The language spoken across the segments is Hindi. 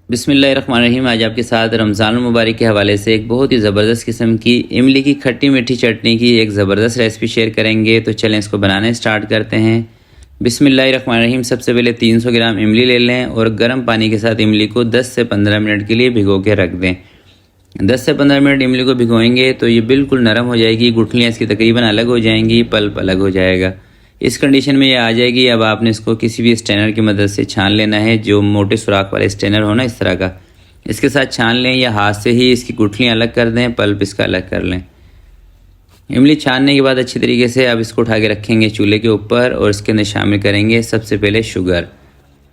बिस्मिल्लाहिर्रहमानिर्रहीम। आज आपके साथ रमज़ान मुबारक के हवाले से एक बहुत ही ज़बरदस्त किस्म की इमली की खट्टी मीठी चटनी की एक ज़बरदस्त रेसिपी शेयर करेंगे। तो चलें इसको बनाना स्टार्ट करते हैं। बिस्मिल्लाहिर्रहमानिर्रहीम। सबसे पहले 300 ग्राम इमली ले लें और गर्म पानी के साथ इमली को 10 से 15 मिनट के लिए भिगो के रख दें। 10 से 15 मिनट इमली को भिगोएंगे तो ये बिल्कुल नरम हो जाएगी, गुठलियाँ इसकी तकरीबन अलग हो जाएंगी, पल्प अलग हो जाएगा। इस कंडीशन में ये आ जाएगी। अब आपने इसको किसी भी स्ट्रेनर की मदद से छान लेना है, जो मोटे सुराख वाले स्ट्रेनर हो ना, इस तरह का, इसके साथ छान लें या हाथ से ही इसकी गुठलियाँ अलग कर दें, पल्प इसका अलग कर लें। इमली छानने के बाद अच्छी तरीके से अब इसको उठा के रखेंगे चूल्हे के ऊपर और इसके अंदर शामिल करेंगे सबसे पहले शुगर।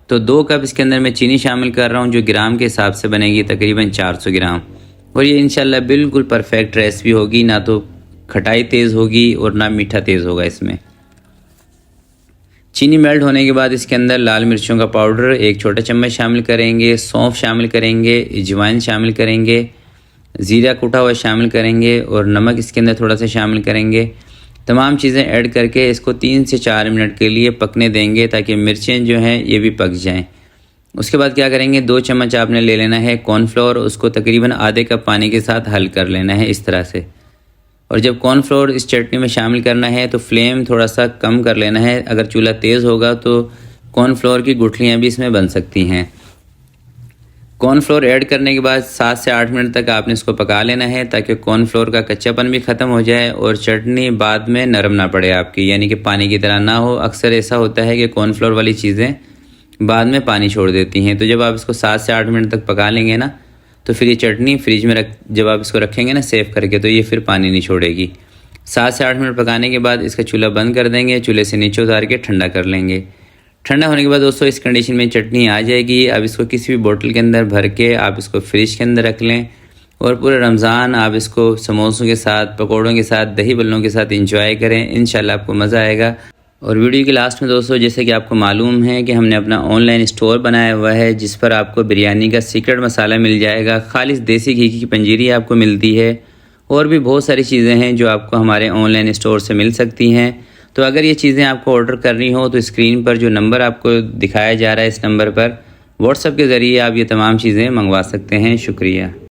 तो 2 कप इसके अंदर मैं चीनी शामिल कर रहा हूँ, जो ग्राम के हिसाब से बनेगी तकरीबन 400 ग्राम। और ये इंशाल्लाह बिल्कुल परफेक्ट रेसिपी होगी, ना तो खटाई तेज़ होगी और ना मीठा तेज़ होगा इसमें। चीनी मेल्ट होने के बाद इसके अंदर लाल मिर्चों का पाउडर 1 छोटा चम्मच शामिल करेंगे, सौंफ शामिल करेंगे, अजवाइन शामिल करेंगे, ज़ीरा कूटा हुआ शामिल करेंगे और नमक इसके अंदर थोड़ा सा शामिल करेंगे। तमाम चीज़ें ऐड करके इसको 3 से 4 मिनट के लिए पकने देंगे ताकि मिर्चें जो हैं ये भी पक जाएं। उसके बाद क्या करेंगे, 2 चम्मच आपने ले लेना है कॉर्नफ्लोर, उसको तकरीबन आधे कप पानी के साथ हल कर लेना है इस तरह से। और जब कॉर्नफ्लोर इस चटनी में शामिल करना है तो फ्लेम थोड़ा सा कम कर लेना है। अगर चूल्हा तेज़ होगा तो कॉर्नफ्लोर की गुठलियाँ भी इसमें बन सकती हैं। कॉर्नफ्लोर ऐड करने के बाद 7 से 8 मिनट तक आपने इसको पका लेना है ताकि कॉर्नफ्लोर का कच्चापन भी ख़त्म हो जाए और चटनी बाद में नरम ना पड़े आपकी, यानी कि पानी की तरह ना हो। अक्सर ऐसा होता है कि कॉर्नफ्लोर वाली चीज़ें बाद में पानी छोड़ देती हैं। तो जब आप इसको 7 से 8 मिनट तक पका लेंगे ना, तो फिर ये चटनी फ्रिज में जब आप इसको रखेंगे ना सेव करके, तो ये फिर पानी नहीं छोड़ेगी। 7 से 8 मिनट पकाने के बाद इसका चूल्हा बंद कर देंगे, चूल्हे से नीचे उतार के ठंडा कर लेंगे। ठंडा होने के बाद दोस्तों इस कंडीशन में चटनी आ जाएगी। अब इसको किसी भी बोतल के अंदर भर के आप इसको फ्रिज के अंदर रख लें और पूरे रमज़ान आप इसको समोसों के साथ, पकौड़ों के साथ, दही बल्लों के साथ इंजॉय करें। इंशाल्लाह आपको मज़ा आएगा। और वीडियो के लास्ट में दोस्तों, जैसे कि आपको मालूम है कि हमने अपना ऑनलाइन स्टोर बनाया हुआ है जिस पर आपको बिरयानी का सीक्रेट मसाला मिल जाएगा, खालिस देसी घी की पंजीरी आपको मिलती है और भी बहुत सारी चीज़ें हैं जो आपको हमारे ऑनलाइन स्टोर से मिल सकती हैं। तो अगर ये चीज़ें आपको ऑर्डर करनी हो तो स्क्रीन पर जो नंबर आपको दिखाया जा रहा है, इस नंबर पर व्हाट्सएप के ज़रिए आप ये तमाम चीज़ें मंगवा सकते हैं। शुक्रिया।